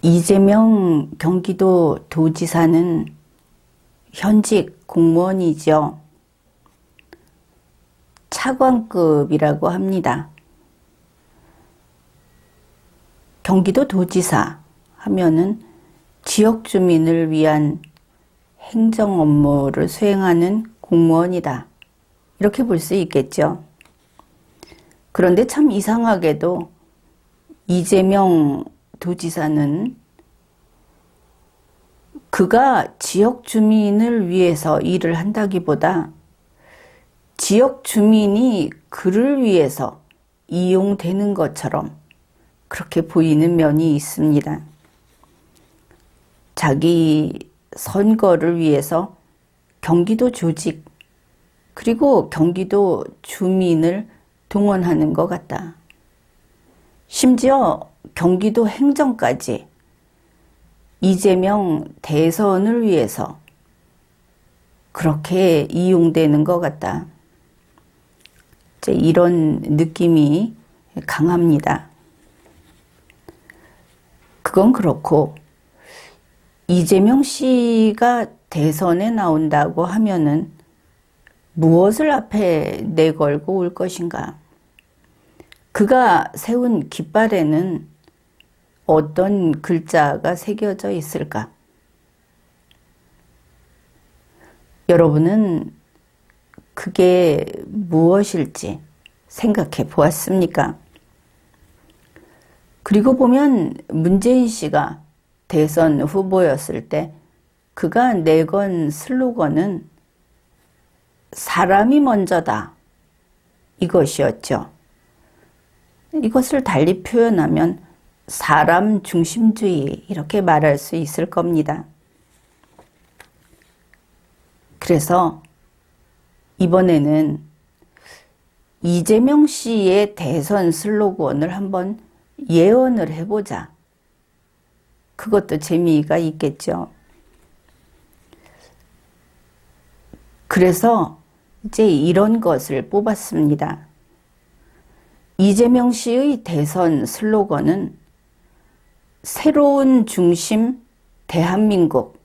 이재명 경기도 도지사는 현직 공무원이죠. 차관급이라고 합니다. 경기도 도지사 하면은 지역 주민을 위한 행정 업무를 수행하는 공무원이다. 이렇게 볼 수 있겠죠. 그런데 참 이상하게도 이재명 도지사는 그가 지역 주민을 위해서 일을 한다기보다 지역 주민이 그를 위해서 이용되는 것처럼 그렇게 보이는 면이 있습니다. 자기 선거를 위해서 경기도 조직 그리고 경기도 주민을 동원하는 것 같다. 심지어 경기도 행정까지 이재명 대선을 위해서 그렇게 이용되는 것 같다. 이런 느낌이 강합니다. 그건 그렇고 이재명 씨가 대선에 나온다고 하면은 무엇을 앞에 내걸고 올 것인가? 그가 세운 깃발에는 어떤 글자가 새겨져 있을까? 여러분은 그게 무엇일지 생각해 보았습니까? 그리고 보면 문재인 씨가 대선 후보였을 때 그가 내건 슬로건은 사람이 먼저다. 이것이었죠. 이것을 달리 표현하면 사람 중심주의 이렇게 말할 수 있을 겁니다. 그래서 이번에는 이재명 씨의 대선 슬로건을 한번 예언을 해보자. 그것도 재미가 있겠죠. 그래서 이제 이런 것을 뽑았습니다. 이재명 씨의 대선 슬로건은 새로운 중심 대한민국.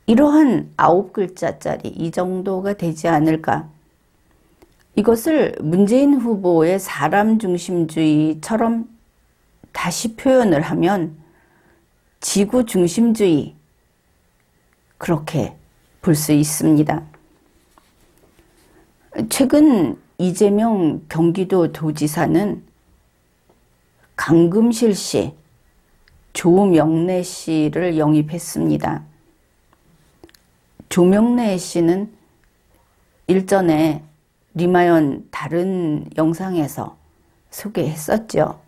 이러한 9글자짜리 이 정도가 되지 않을까. 이것을 문재인 후보의 사람 중심주의처럼 다시 표현을 하면 지구 중심주의 그렇게 볼 수 있습니다. 최근 이재명 경기도 도지사는 강금실 씨, 조명래 씨를 영입했습니다. 조명래 씨는 일전에 리마연 다른 영상에서 소개했었죠.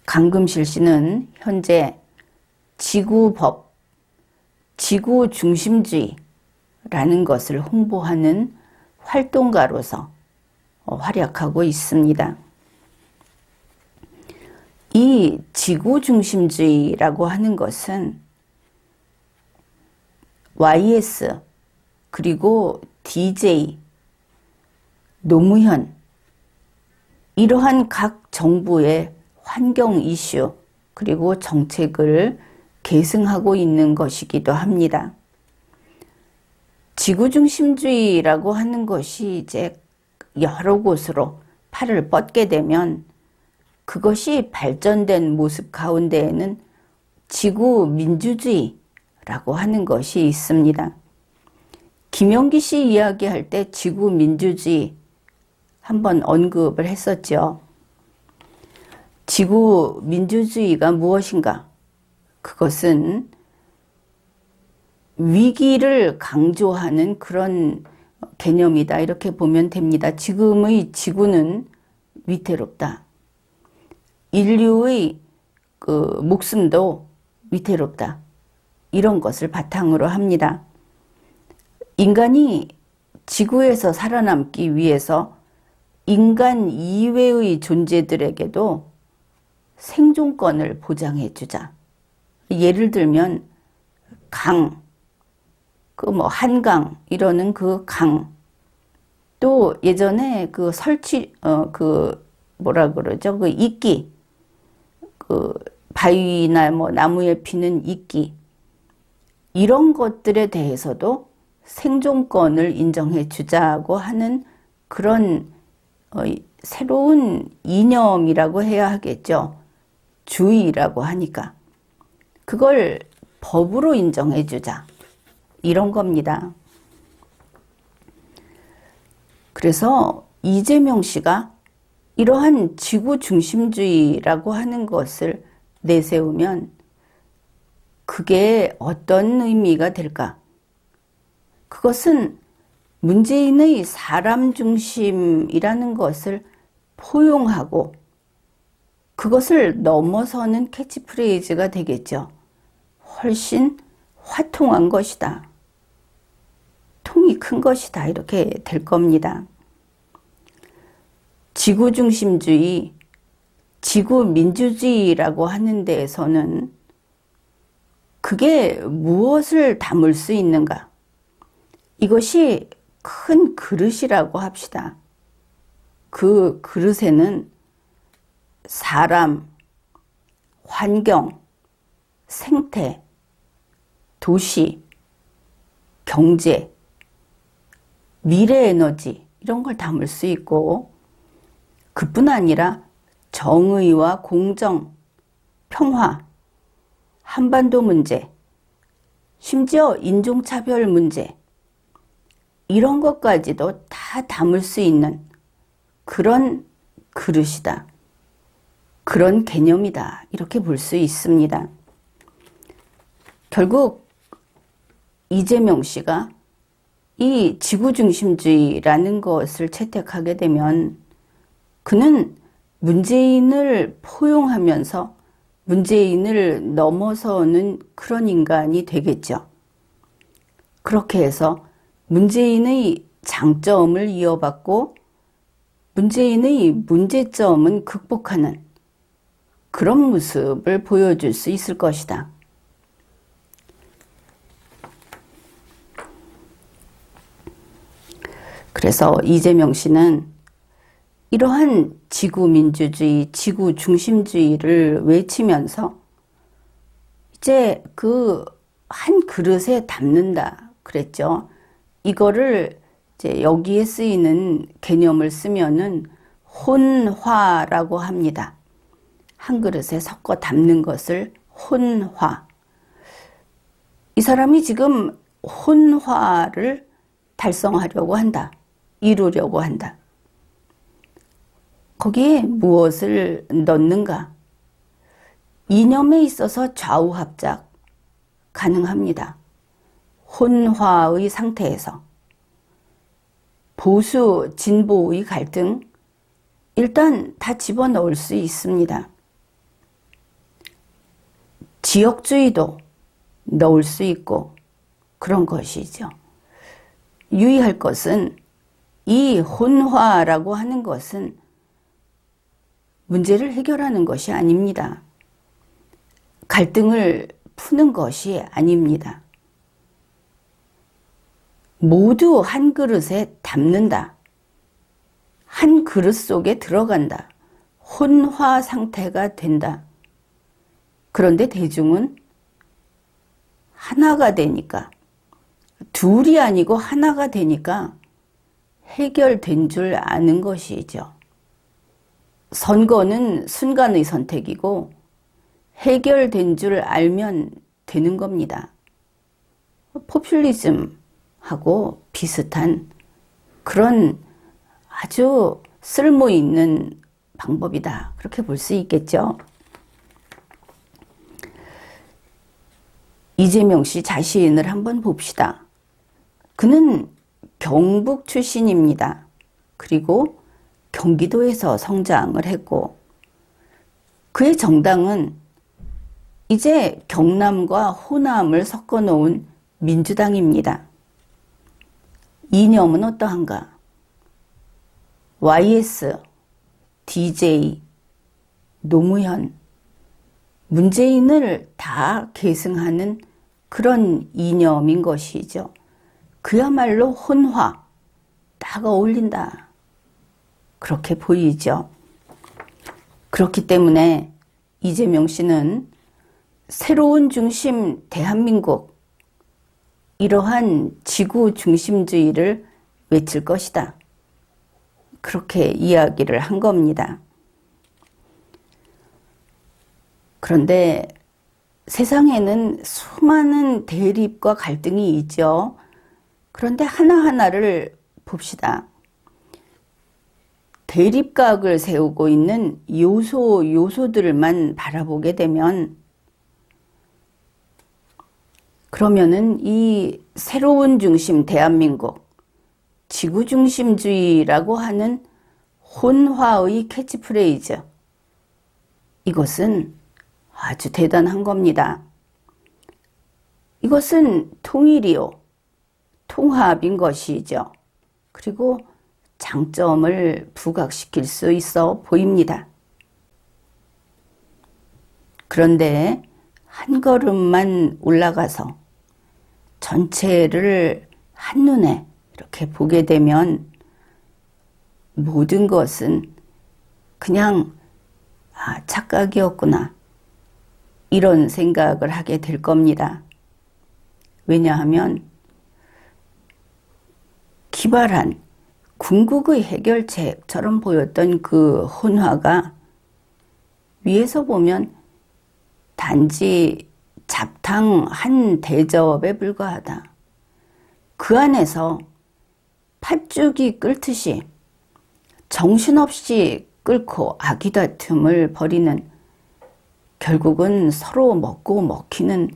강금실 씨는 현재 지구법, 지구 중심주의라는 것을 홍보하는 활동가로서 활약하고 있습니다. 이 지구 중심주의라고 하는 것은 YS 그리고 DJ, 노무현 이러한 각 정부의 환경 이슈 그리고 정책을 계승하고 있는 것이기도 합니다. 지구중심주의라고 하는 것이 이제 여러 곳으로 팔을 뻗게 되면 그것이 발전된 모습 가운데에는 지구민주주의라고 하는 것이 있습니다. 김용기 씨 이야기할 때 지구민주주의 한번 언급을 했었죠. 지구민주주의가 무엇인가? 그것은 위기를 강조하는 그런 개념이다. 이렇게 보면 됩니다. 지금의 지구는 위태롭다. 인류의 그 목숨도 위태롭다. 이런 것을 바탕으로 합니다. 인간이 지구에서 살아남기 위해서 인간 이외의 존재들에게도 생존권을 보장해 주자. 예를 들면 강, 한강 이러는 그 강. 또 예전에 그 이끼, 바위나 뭐 나무에 피는 이끼, 이런 것들에 대해서도 생존권을 인정해 주자고 하는 그런 새로운 이념이라고 해야 하겠죠. 주의라고 하니까. 그걸 법으로 인정해 주자. 이런 겁니다. 그래서 이재명 씨가 이러한 지구 중심주의라고 하는 것을 내세우면 그게 어떤 의미가 될까? 그것은 문재인의 사람 중심이라는 것을 포용하고 그것을 넘어서는 캐치프레이즈가 되겠죠. 훨씬 화통한 것이다. 통이 큰 것이다. 이렇게 될 겁니다. 지구중심주의, 지구민주주의라고 하는 데에서는 그게 무엇을 담을 수 있는가? 이것이 큰 그릇이라고 합시다. 그 그릇에는 사람, 환경, 생태, 도시, 경제, 미래 에너지 이런 걸 담을 수 있고 그뿐 아니라 정의와 공정, 평화, 한반도 문제, 심지어 인종차별 문제 이런 것까지도 다 담을 수 있는 그런 그릇이다. 그런 개념이다. 이렇게 볼 수 있습니다. 결국 이재명 씨가 이 지구중심주의라는 것을 채택하게 되면 그는 문재인을 포용하면서 문재인을 넘어서는 그런 인간이 되겠죠. 그렇게 해서 문재인의 장점을 이어받고 문재인의 문제점은 극복하는 그런 모습을 보여줄 수 있을 것이다. 그래서 이재명 씨는 이러한 지구민주주의, 지구중심주의를 외치면서 이제 그 한 그릇에 담는다 그랬죠. 이거를 이제 여기에 쓰이는 개념을 쓰면은 혼화라고 합니다. 한 그릇에 섞어 담는 것을 혼화. 이 사람이 지금 혼화를 달성하려고 한다. 이루려고 한다. 거기에 무엇을 넣는가? 이념에 있어서 좌우합작 가능합니다. 혼화의 상태에서 보수, 진보의 갈등 일단 다 집어넣을 수 있습니다. 지역주의도 넣을 수 있고 그런 것이죠. 유의할 것은 이 혼화라고 하는 것은 문제를 해결하는 것이 아닙니다. 갈등을 푸는 것이 아닙니다. 모두 한 그릇에 담는다. 한 그릇 속에 들어간다. 혼화 상태가 된다. 그런데 대중은 하나가 되니까, 둘이 아니고 하나가 되니까 해결된 줄 아는 것이죠. 선거는 순간의 선택이고 해결된 줄 알면 되는 겁니다. 포퓰리즘하고 비슷한 그런 아주 쓸모 있는 방법이다. 그렇게 볼 수 있겠죠. 이재명 씨 자신을 한번 봅시다. 그는 경북 출신입니다. 그리고 경기도에서 성장을 했고 그의 정당은 이제 경남과 호남을 섞어 놓은 민주당입니다. 이념은 어떠한가? YS, DJ, 노무현, 문재인을 다 계승하는 그런 이념인 것이죠. 그야말로 혼화, 딱 어울린다. 그렇게 보이죠. 그렇기 때문에 이재명 씨는 새로운 중심 대한민국, 이러한 지구 중심주의를 외칠 것이다. 그렇게 이야기를 한 겁니다. 그런데 세상에는 수많은 대립과 갈등이 있죠. 그런데 하나하나를 봅시다. 대립각을 세우고 있는 요소들만 바라보게 되면, 그러면은 이 새로운 중심 대한민국, 지구중심주의라고 하는 혼화의 캐치프레이즈, 이것은 아주 대단한 겁니다. 이것은 통일이요, 통합인 것이죠. 그리고 장점을 부각시킬 수 있어 보입니다. 그런데 한 걸음만 올라가서 전체를 한눈에 이렇게 보게 되면 모든 것은 그냥 착각이었구나, 이런 생각을 하게 될 겁니다. 왜냐하면 기발한 궁극의 해결책처럼 보였던 그 혼화가 위에서 보면 단지 잡탕 한 대접에 불과하다. 그 안에서 팥죽이 끓듯이 정신없이 끓고 아기다툼을 벌이는, 결국은 서로 먹고 먹히는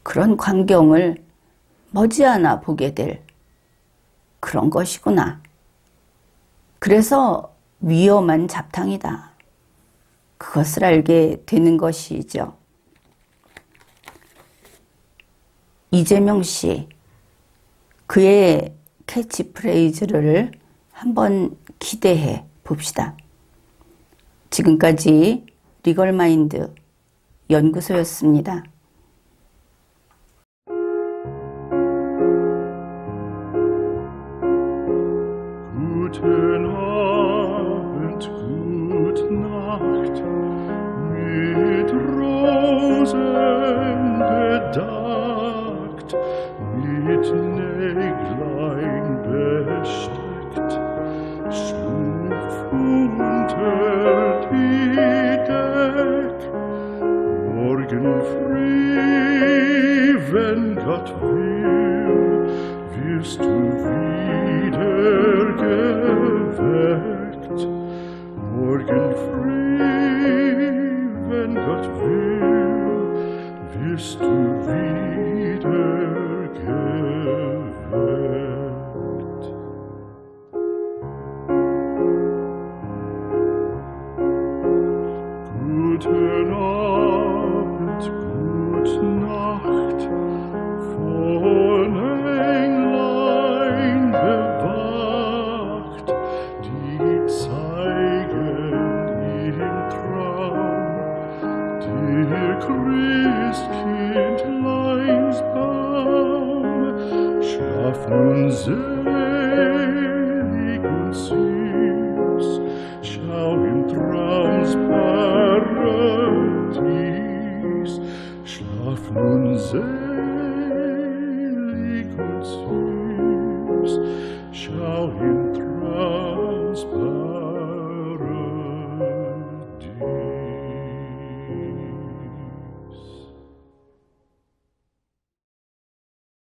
그런 광경을 머지않아 보게 될 그런 것이구나. 그래서 위험한 잡탕이다. 그것을 알게 되는 것이죠. 이재명 씨, 그의 캐치프레이즈를 한번 기대해 봅시다. 지금까지 리걸마인드 연구소였습니다. Guten Abend, gute Nacht, mit Rosen bedeckt, mit Näglein besteckt, schlupf unter die Deck. Morgen früh, wenn Gott will, wirst du wieder geweckt. Morgen früh, wenn Gott will, wirst du wieder geweckt. Guten Abend, gute Nacht, von Englein bewacht, die zeigen im Traum dir Christkindleins Baum. Schlaf nun,